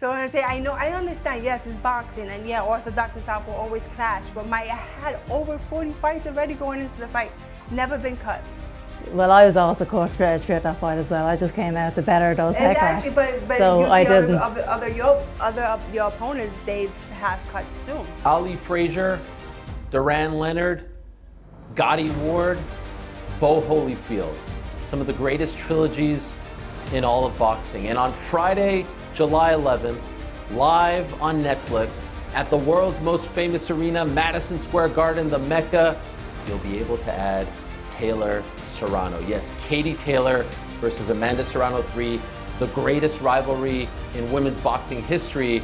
So I say, I understand, yes, it's boxing, and yeah, Orthodox and Southpaw always clash, but I had over 40 fights already going into the fight, never been cut. Well, I was also cut throughout that fight as well. I just came out the better of those Exactly, headcracks. but So you see I didn't. other of your opponents, they've had cuts too. Ali Frazier, Duran Leonard, Gotti Ward, Bo Holyfield. Some of the greatest trilogies in all of boxing. And on Friday, July 11th, live on Netflix at the world's most famous arena, Madison Square Garden, the Mecca, you'll be able to add Taylor Serrano. Yes, Katie Taylor versus Amanda Serrano 3, the greatest rivalry in women's boxing history.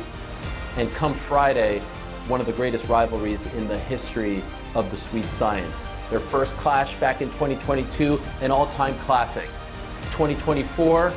And come Friday, one of the greatest rivalries in the history of the Sweet Science. Their first clash back in 2022, an all-time classic. 2024,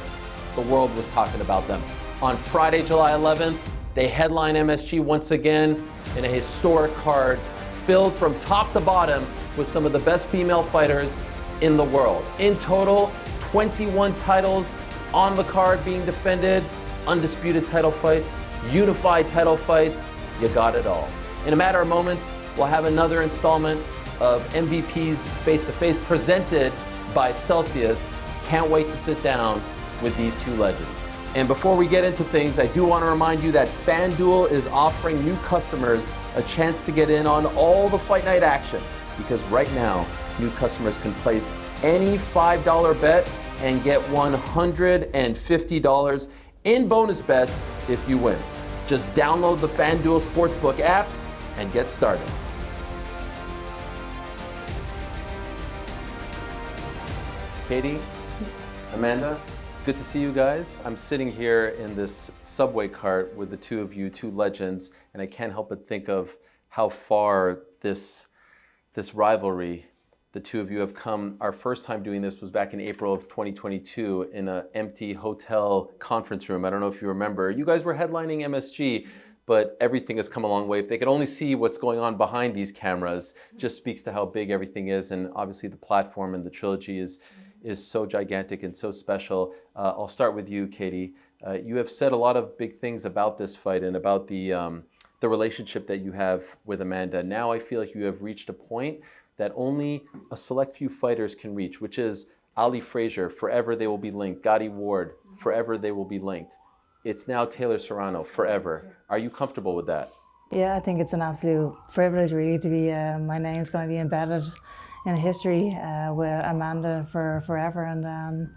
the world was talking about them. On Friday, July 11th, they headline MSG once again in a historic card filled from top to bottom with some of the best female fighters in the world. In total, 21 titles on the card being defended, undisputed title fights, unified title fights, you got it all. In a matter of moments, we'll have another installment of MVP's Face-to-Face presented by Celsius. Can't wait to sit down with these two legends. And before we get into things, I do want to remind you that FanDuel is offering new customers a chance to get in on all the fight night action. Because right now, new customers can place any $5 bet and get $150 in bonus bets if you win. Just download the FanDuel Sportsbook app and get started. Katie, Amanda, good to see you guys. I'm sitting here in this subway cart with the two of you, two legends, and I can't help but think of how far this rivalry, the two of you have come. Our first time doing this was back in April of 2022 in an empty hotel conference room. I don't know if you remember. You guys were headlining MSG, but everything has come a long way. If they could only see what's going on behind these cameras, just speaks to how big everything is. And obviously the platform and the trilogy is so gigantic and so special. I'll start with you, Katie. You have said a lot of big things about this fight and about the relationship that you have with Amanda. Now I feel like you have reached a point that only a select few fighters can reach, which is Ali Frazier, forever they will be linked. Gotti Ward, forever they will be linked. It's now Taylor Serrano, forever. Are you comfortable with that? Yeah, I think it's an absolute privilege really to be, my name's going to be embedded in history with Amanda for forever. And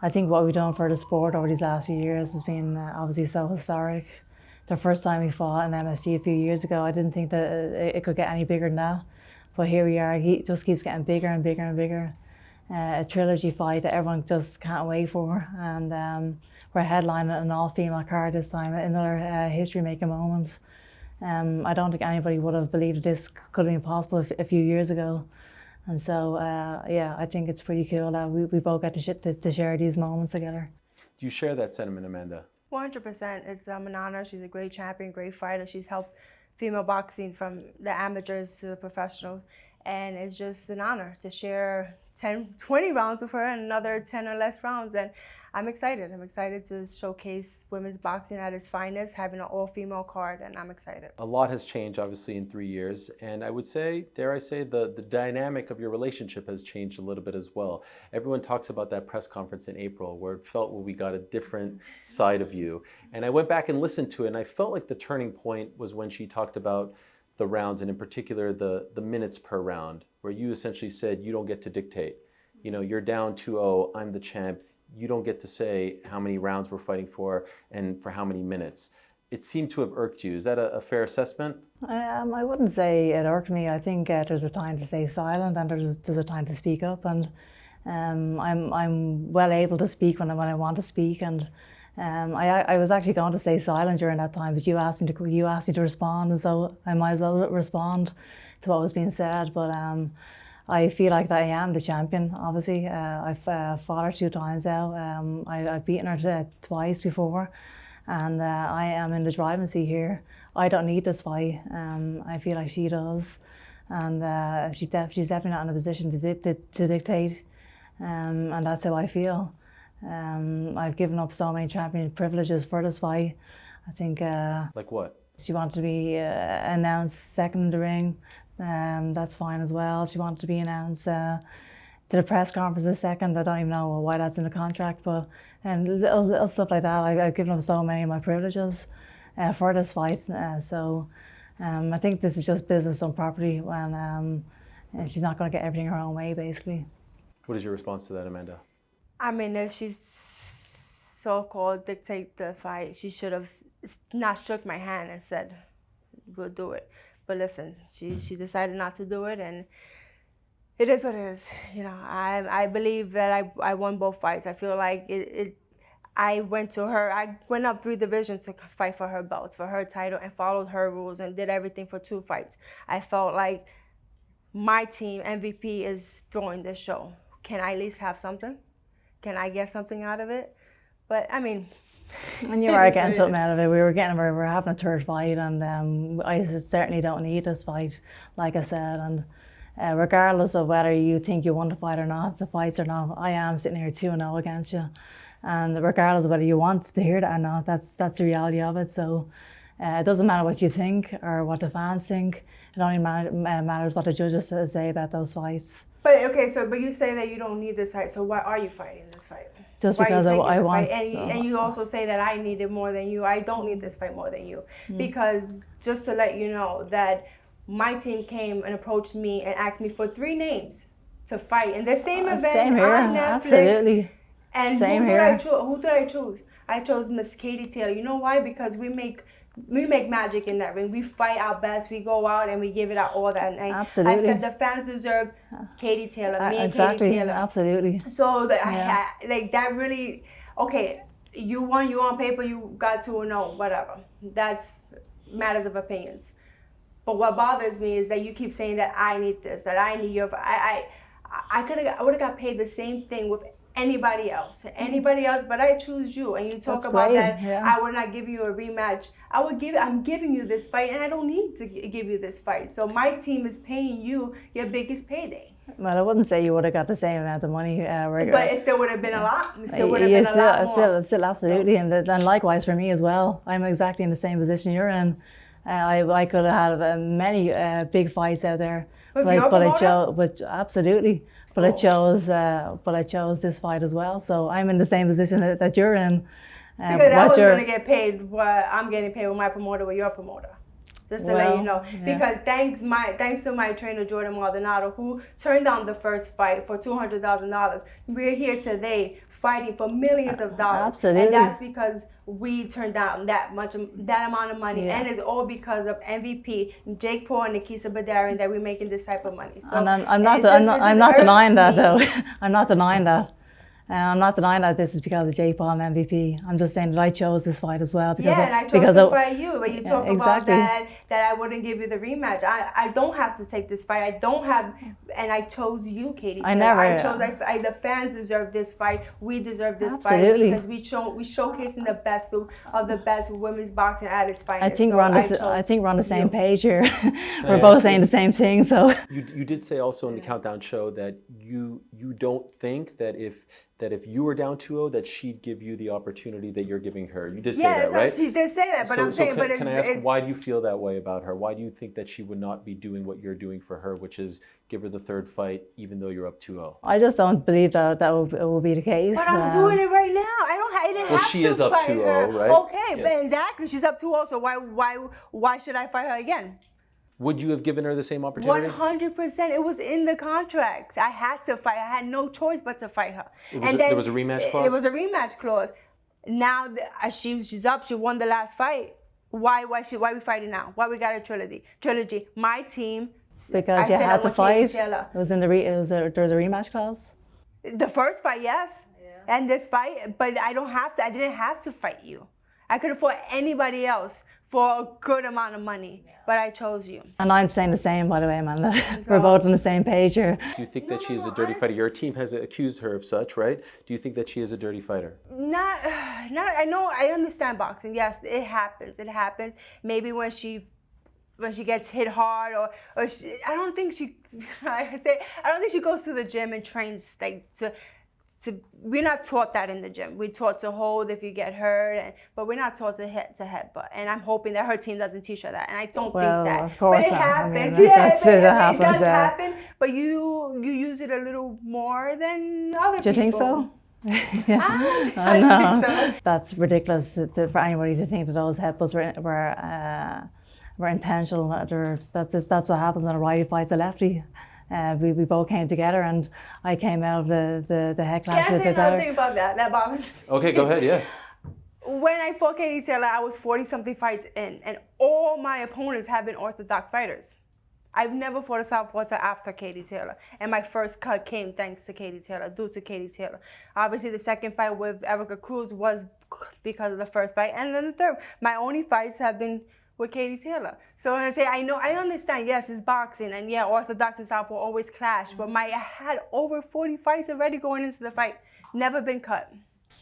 I think what we've done for the sport over these last few years has been obviously so historic. The first time we fought in MSG a few years ago, I didn't think that it could get any bigger than that. But here we are, it just keeps getting bigger and bigger and bigger. A trilogy fight that everyone just can't wait for. And we're headlining an all-female card this time, another history-making moment. I don't think anybody would have believed that this could have been possible a few years ago. And so, yeah, I think it's pretty cool that we both get to share these moments together. Do you share that sentiment, Amanda? 100%. It's an honor. She's a great champion, great fighter. She's helped female boxing from the amateurs to the professional. And it's just an honor to share 10, 20 rounds with her and another 10 or less rounds. And I'm excited. I'm excited to showcase women's boxing at its finest, having an all-female card, and I'm excited. A lot has changed, obviously, in 3 years. And I would say, dare I say, the dynamic of your relationship has changed a little bit as well. Everyone talks about that press conference in April where it felt we got a different side of you. And I went back and listened to it, and I felt like the turning point was when she talked about the rounds, and in particular, the minutes per round, where you essentially said, you don't get to dictate. You know, you're down 2-0, I'm the champ. You don't get to say how many rounds we're fighting for and for how many minutes. It seemed to have irked you. Is that a fair assessment? I wouldn't say it irked me. I think there's a time to stay silent and there's a time to speak up. And I'm well able to speak when I want to speak. And I was actually going to stay silent during that time, but you asked me to respond, and so I might as well respond to what was being said. But I feel like that I am the champion, obviously. I've fought her 2 times now. I've beaten her twice before, and I am in the driving seat here. I don't need this fight. I feel like she does, and she's definitely not in a position to dictate, and that's how I feel. I've given up so many champion privileges for this fight. I think Like what? she wanted to be announced second in the ring. That's fine as well. She wanted to be announced to the press conferences second. I don't even know why that's in the contract, but and little stuff like that. I've given up so many of my privileges for this fight. I think this is just business on property when she's not going to get everything her own way, basically. What is your response to that, Amanda? I mean, if she's so-called dictate the fight, she should have not shook my hand and said, we'll do it. But listen, she decided not to do it, and it is what it is. You know, I believe that I won both fights. I feel like I went up 3 divisions to fight for her belts, for her title, and followed her rules and did everything for 2 fights. I felt like my team, MVP, is throwing this show. Can I at least have something? Can I get something out of it? But I mean, and you are getting something out of it. We're having a third fight, and I certainly don't need this fight, like I said. And regardless of whether you think you won the fight or not, the fights or not, I am sitting here 2-0 against you. And regardless of whether you want to hear that or not, that's the reality of it. So it doesn't matter what you think or what the fans think. It only matters what the judges say about those fights. But okay, but you say that you don't need this fight. So why are you fighting this fight? Just because I want. And you also say that I need it more than you. I don't need this fight more than you. Because just to let you know that my team came and approached me and asked me for 3 names to fight in the same event same here, on Netflix. Absolutely. And same who did I choose? I chose Miss Katie Taylor. You know why? Because we make magic in that ring. We fight our best. We go out and we give it our all that night. Absolutely. I said the fans deserve Katie Taylor. Me and exactly. Katie Taylor. Absolutely. So that really, okay, you won. You on paper. You got 2-0. Whatever. That's matters of opinions. But what bothers me is that you keep saying that I need this, that I need your. I would have got paid the same thing with anybody else, but I choose you, and you talk about great. that. Yeah. I would not give you a rematch. I'm giving you this fight, and I don't need to give you this fight. So my team is paying you your biggest payday. Well, I wouldn't say you would have got the same amount of money. But it still would have been a lot. It still would have been a lot more. Still absolutely, so. And likewise for me as well. I'm exactly in the same position you're in. I could have had many big fights out there, but I chose this fight as well. So I'm in the same position that you're in. Because I was going to get paid what I'm getting paid with my promoter, with your promoter. Just to let you know. Yeah. Because thanks to my trainer, Jordan Maldonado, who turned down the first fight for $200,000. We're here today fighting for millions of dollars. Absolutely. And that's because we turned down that amount of money. Yeah. And it's all because of MVP, Jake Paul and Nikisa Badarian, that we're making this type of money. So, and I'm not denying that, though. I'm not denying that. I'm not denying that this is because of Jake Paul and MVP. I'm just saying that I chose this fight as well. And I chose to fight you. But you talk about that I wouldn't give you the rematch. I don't have to take this fight. And I chose you, Katie. The fans deserve this fight. We deserve this fight because we showcasing the best of the best women's boxing at its finest. I think we're on the same page here. We're both saying the same thing. So you did say also in the countdown show that you don't think that if you were down 2-0, that she'd give you the opportunity that you're giving her. You did say that, right? She did say that, but I'm saying, can I ask, why do you feel that way about her? Why do you think that she would not be doing what you're doing for her, which is give her the third fight, even though you're up 2-0? I just don't believe that will be the case. But I'm doing it right now. I didn't have to she is up 2-0, right? Okay, but exactly, she's up 2-0. So why should I fight her again? Would you have given her the same opportunity? 100%. It was in the contract. I had to fight. I had no choice but to fight her. There was a rematch clause? There was a rematch clause. Now she's up. She won the last fight. Why we fighting now? Why we got a trilogy? My team. Because you had to fight. It was there was a rematch clause. The first fight, yes, and this fight, but I didn't have to fight you. I could have fought anybody else for a good amount of money, but I chose you. And I'm saying the same, by the way, Amanda. We're both on the same page here. Do you think that she is a dirty fighter? Your team has accused her of such, right? Do you think that she is a dirty fighter? I know, I understand boxing. Yes, it happens. It happens. Maybe when she gets hit hard, or I don't think she goes to the gym and trains like to we're not taught that in the gym. We're taught to hold if you get hurt, but we're not taught to headbutt. And I'm hoping that her team doesn't teach her that. And I don't think that. Of course but it not. happens. I mean, yeah, it it does happens. happen. But you use it a little more than other people. Do you think so? I think so. That's ridiculous for anybody to think that those headbutts were intentional. That's what happens when a righty fights a lefty. We both came together, and I came out of the head clash Can I a say bit another better. thing about that box? Okay, go ahead, yes. When I fought Katie Taylor, I was 40-something fights in, and all my opponents have been orthodox fighters. I've never fought a southpaw till after Katie Taylor, and my first cut came thanks to Katie Taylor, due to Katie Taylor. Obviously, the second fight with Erica Cruz was because of the first fight, and then the third. My only fights have been with Katie Taylor. So when I say I understand, yes, it's boxing, and yeah, orthodox and southpaw always clash, but I had over 40 fights already going into the fight, never been cut.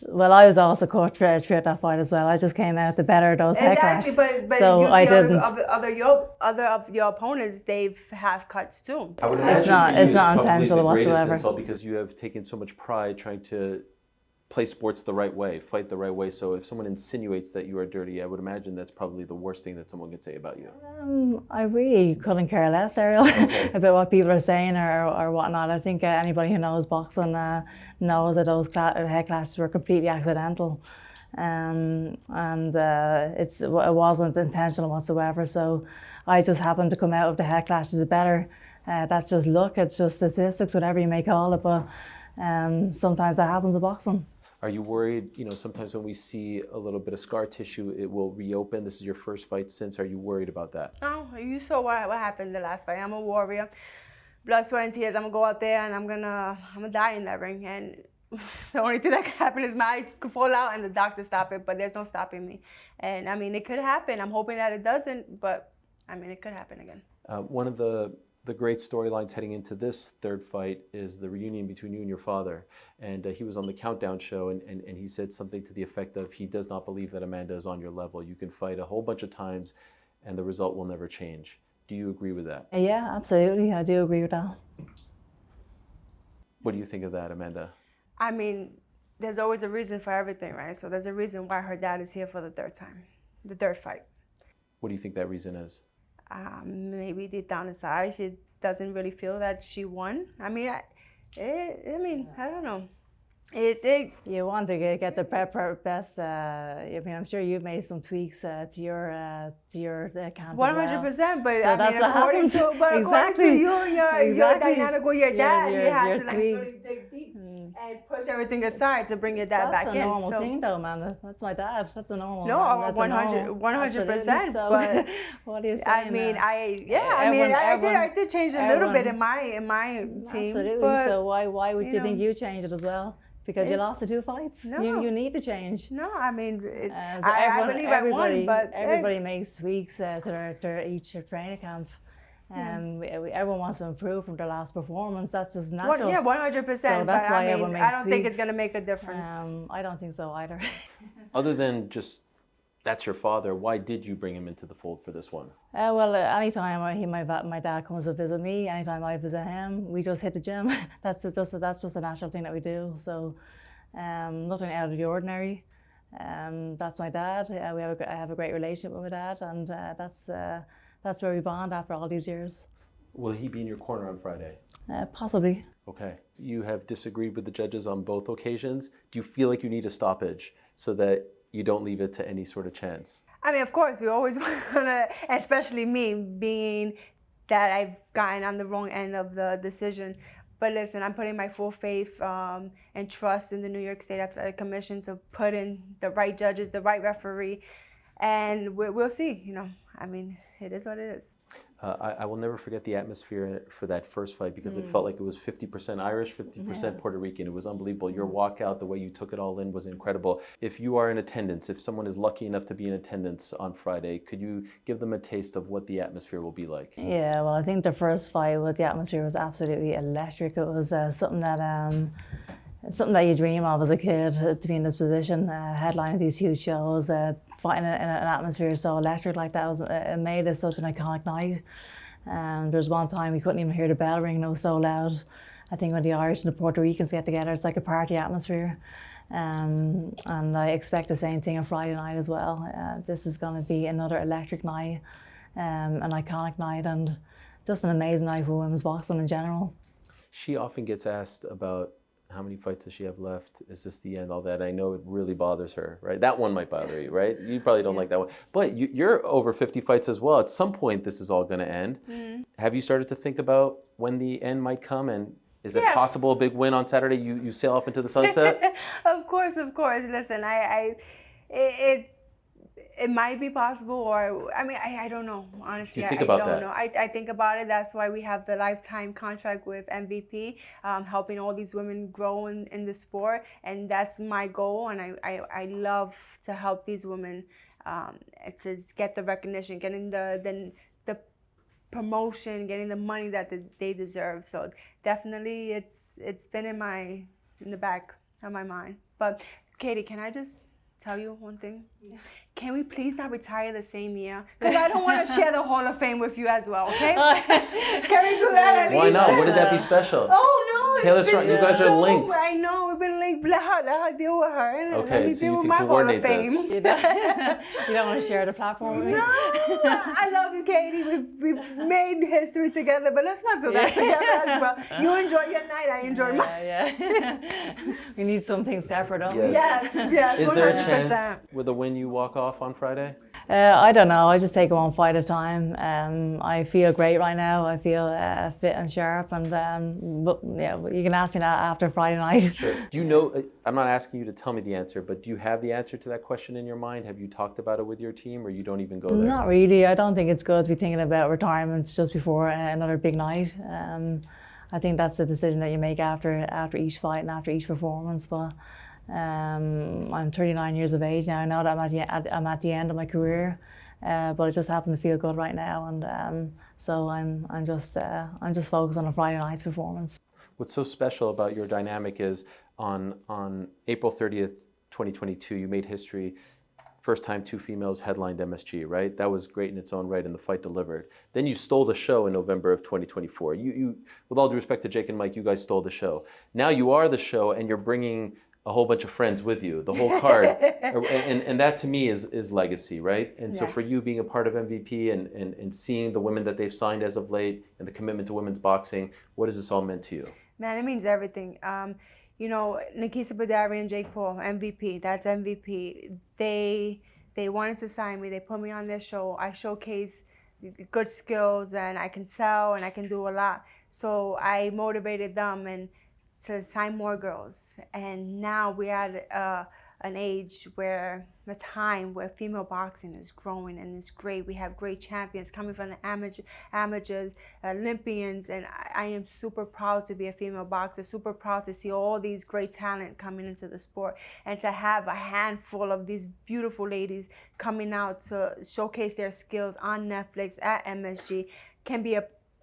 Well, I was also caught throughout that fight as well. I just came out the better of those head clashes. But so you see I didn't. Other of your opponents, they've have cuts too. I would imagine It's not probably intentional the greatest whatsoever. insult because you have taken so much pride trying to play sports the right way, fight the right way. So if someone insinuates that you are dirty, I would imagine that's probably the worst thing that someone could say about you. I really couldn't care less, Ariel, about what people are saying or whatnot. I think anybody who knows boxing knows that those head clashes were completely accidental. It wasn't intentional whatsoever. So I just happened to come out of the head clashes better. That's just luck, it's just statistics, whatever you may call it, but sometimes that happens in boxing. Are you worried, sometimes when we see a little bit of scar tissue, it will reopen? This is your first fight since. Are you worried about that? Oh, you saw what happened the last fight. I'm a warrior. Blood, sweat, and tears. I'm going to go out there and I'm gonna die in that ring. And the only thing that can happen is my eyes could fall out and the doctor stop it, but there's no stopping me. And it could happen. I'm hoping that it doesn't, but it could happen again. One of the great storylines heading into this third fight is the reunion between you and your father. And he was on the Countdown show and he said something to the effect of he does not believe that Amanda is on your level. You can fight a whole bunch of times and the result will never change. Do you agree with that? Yeah, absolutely. I do agree with that. What do you think of that, Amanda? There's always a reason for everything, right? So there's a reason why her dad is here for the third fight. What do you think that reason is? Maybe deep down inside, she doesn't really feel that she won. I don't know. You want to get the best. I'm sure you've made some tweaks to your camp. 100%, but So that's what according happens. according to you and your Exactly. dynamic with your dad, you had to tweak. really dig deep and push everything aside to bring your dad back in. That's a normal thing, though, Amanda. That's my dad. That's a normal. No, that's 100%. So, But what are you saying? I did change a little bit in my team. Absolutely. But, so why would you think you changed it as well? Because you lost the 2 fights. No. You need to change. No, So I believe I won, but everybody makes tweaks to their each training camp. Everyone wants to improve from their last performance. That's just natural. 100%. So that's why everyone makes I don't think it's tweaks. going to make a difference. I don't think so either. Other than just that's your father, why did you bring him into the fold for this one? Anytime my dad comes to visit me, anytime I visit him, we just hit the gym. That's just a natural thing that we do. So nothing out of the ordinary. That's my dad. I have a great relationship with my dad, and that's where we bond after all these years. Will he be in your corner on Friday? Possibly. Okay. You have disagreed with the judges on both occasions. Do you feel like you need a stoppage so that you don't leave it to any sort of chance? Of course, we always want to, especially me, being that I've gotten on the wrong end of the decision. But listen, I'm putting my full faith and trust in the New York State Athletic Commission to put in the right judges, the right referee, and we'll see. It is what it is. I will never forget the atmosphere for that first fight because it felt like it was 50% Irish, 50% Puerto Rican. It was unbelievable. Your walkout, the way you took it all in was incredible. If you are in attendance, if someone is lucky enough to be in attendance on Friday, could you give them a taste of what the atmosphere will be like? Yeah, well, I think the first fight with the atmosphere was absolutely electric. It was something that you dream of as a kid, to be in this position, headlining these huge shows, fighting in an atmosphere so electric like that. It made it such an iconic night. There's one time we couldn't even hear the bell ring, it was so loud. I think when the Irish and the Puerto Ricans get together, it's like a party atmosphere. And I expect the same thing on Friday night as well. This is going to be another electric night, an iconic night, and just an amazing night for women's boxing in general. She often gets asked about how many fights does she have left? Is this the end? All that. I know it really bothers her, right? That one might bother you, right? You probably don't like that one. But you're over 50 fights as well. At some point, this is all going to end. Mm-hmm. Have you started to think about when the end might come? And is it possible a big win on Saturday? You sail off into the sunset? Of course. Listen, it might be possible, or I don't know. Honestly, you think about I don't that? know. I think about it. That's why we have the lifetime contract with MVP, helping all these women grow in the sport, and that's my goal. And I love to help these women to get the recognition, getting the promotion, getting the money that they deserve. So definitely, it's been in the back of my mind. But Katie, can I just tell you one thing? Yeah. Can we please not retire the same year? Because I don't want to share the Hall of Fame with you as well, okay? Can we do that at least? Why not? Wouldn't that be special? Oh, no. Taylor Serrano, you guys are linked. I know, we've been linked. Let her deal with her. Okay, let me so deal you with can my coordinate Hall of Fame. You don't want to share the platform with me? No, I love you, Katie. We've made history together, but let's not do that together as well. You enjoy your night, I enjoy mine. Yeah. We need something separate, don't we? Yes, Is 100%. there a chance with a win you walk off on Friday? I don't know. I just take it one fight at a time. I feel great right now. I feel fit and sharp, and but yeah, you can ask me that after Friday night. Sure. Do you know? I'm not asking you to tell me the answer, but do you have the answer to that question in your mind? Have you talked about it with your team, or you don't even go there? Not really. I don't think it's good to be thinking about retirement just before another big night. I think that's the decision that you make after each fight and after each performance. But I'm 39 years of age now. I know that I'm at the end of my career, but I just happen to feel good right now, and so I'm just focused on a Friday night's performance. What's so special about your dynamic is on April 30th, 2022, you made history. First time two females headlined MSG, right? That was great in its own right, and the fight delivered. Then you stole the show in November of 2024. You, with all due respect to Jake and Mike, you guys stole the show. Now you are the show, and you're bringing a whole bunch of friends with you, the whole card. and that to me is legacy, right? And so for you being a part of MVP and seeing the women that they've signed as of late and the commitment to women's boxing, what has this all meant to you? Man, it means everything. You know, Nikisa Badari and Jake Paul, MVP, that's MVP. They wanted to sign me. They put me on their show. I showcase good skills, and I can sell, and I can do a lot. So I motivated them and to sign more girls. And now we're at an age where, a time where female boxing is growing, and it's great. We have great champions coming from the amateurs, Olympians, and I am super proud to be a female boxer, super proud to see all these great talent coming into the sport, and to have a handful of these beautiful ladies coming out to showcase their skills on Netflix at MSG can be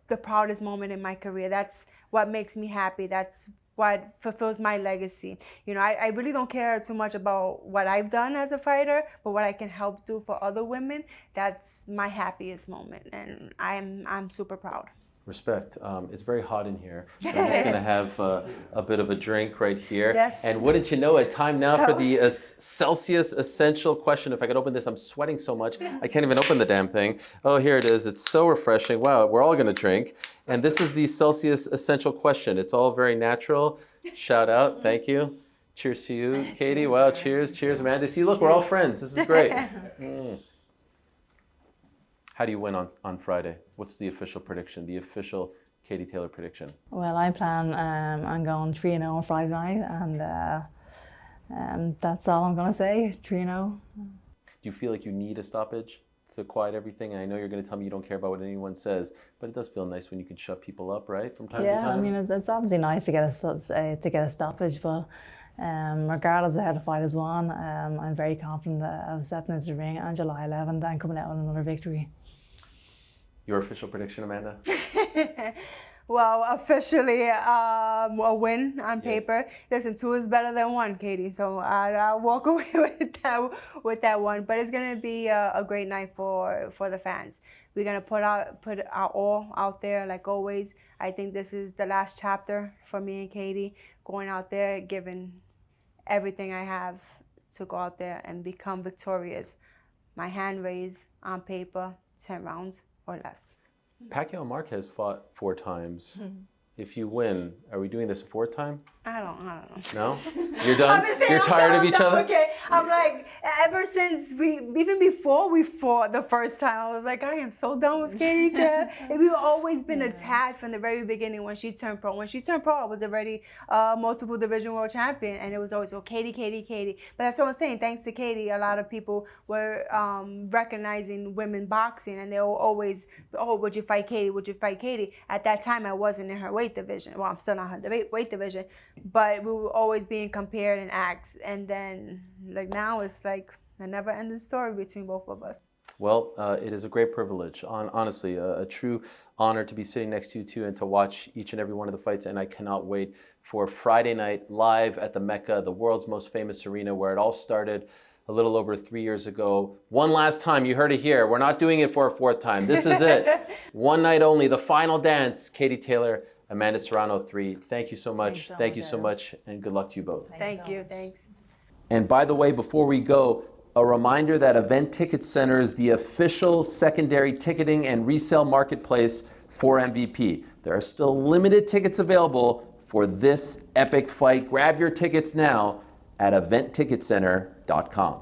the proudest moment in my career. That's what makes me happy. That's what fulfills my legacy. You know, I really don't care too much about what I've done as a fighter, but what I can help do for other women, that's my happiest moment, and I'm super proud. Respect. It's very hot in here. So I'm just going to have a bit of a drink right here. Yes. And wouldn't you know it, time now for the Celsius Essential question. If I could open this, I'm sweating so much, I can't even open the damn thing. Oh, here it is. It's so refreshing. Wow, we're all going to drink. And this is the Celsius Essential question. It's all very natural. Shout out. Thank you. Cheers to you, Katie. Cheers, wow, cheers. Cheers, Amanda. See, look, we're all friends. This is great. How do you win on Friday? What's the official prediction, the official Katie Taylor prediction? Well, I plan on going 3-0 on Friday night, and that's all I'm going to say, 3-0. Do you feel like you need a stoppage to quiet everything? And I know you're going to tell me you don't care about what anyone says, but it does feel nice when you can shut people up, right, from time to time? Yeah, I mean, it's obviously nice to get a stoppage, but regardless of how the fight is won, I'm very confident of stepping into the ring on July 11th and coming out with another victory. Your official prediction, Amanda? Well, officially a win on Yes. paper. Listen, 2 is better than 1, Katie. So I'll walk away with that one. But it's gonna be a great night for the fans. We're gonna put our all out there like always. I think this is the last chapter for me and Katie, going out there, giving everything I have to go out there and become victorious. My hand raised on paper, 10 rounds or less. Pacquiao and Marquez fought 4 times. If you win, are we doing this a 4th time? I don't know. No? You're done? You're tired of each other? Okay, I'm like, ever since even before we fought the first time, I was like, I am so done with Katie Taylor. And we've always been attached from the very beginning when she turned pro. When she turned pro, I was already multiple division world champion, and it was always, Katie. But that's what I'm saying. Thanks to Katie, a lot of people were recognizing women boxing, and they were always, oh, would you fight Katie? Would you fight Katie? At that time, I wasn't in her weight division. Well, I'm still not in her weight division, but we were always being compared and asked. And then, like, now it's like a never-ending story between both of us. Well, it is a great privilege, honestly, a true honor to be sitting next to you two and to watch each and every one of the fights. And I cannot wait for Friday night live at the Mecca, the world's most famous arena, where it all started a little over 3 years ago. One last time, you heard it here. We're not doing it for a 4th time. This is it. One night only, the final dance. Katie Taylor, Amanda Serrano 3. Thank you so much. Thank you so much, and good luck to you both. Thank you. Thanks. And by the way, before we go, a reminder that Event Ticket Center is the official secondary ticketing and resale marketplace for MVP. There are still limited tickets available for this epic fight. Grab your tickets now at eventticketcenter.com.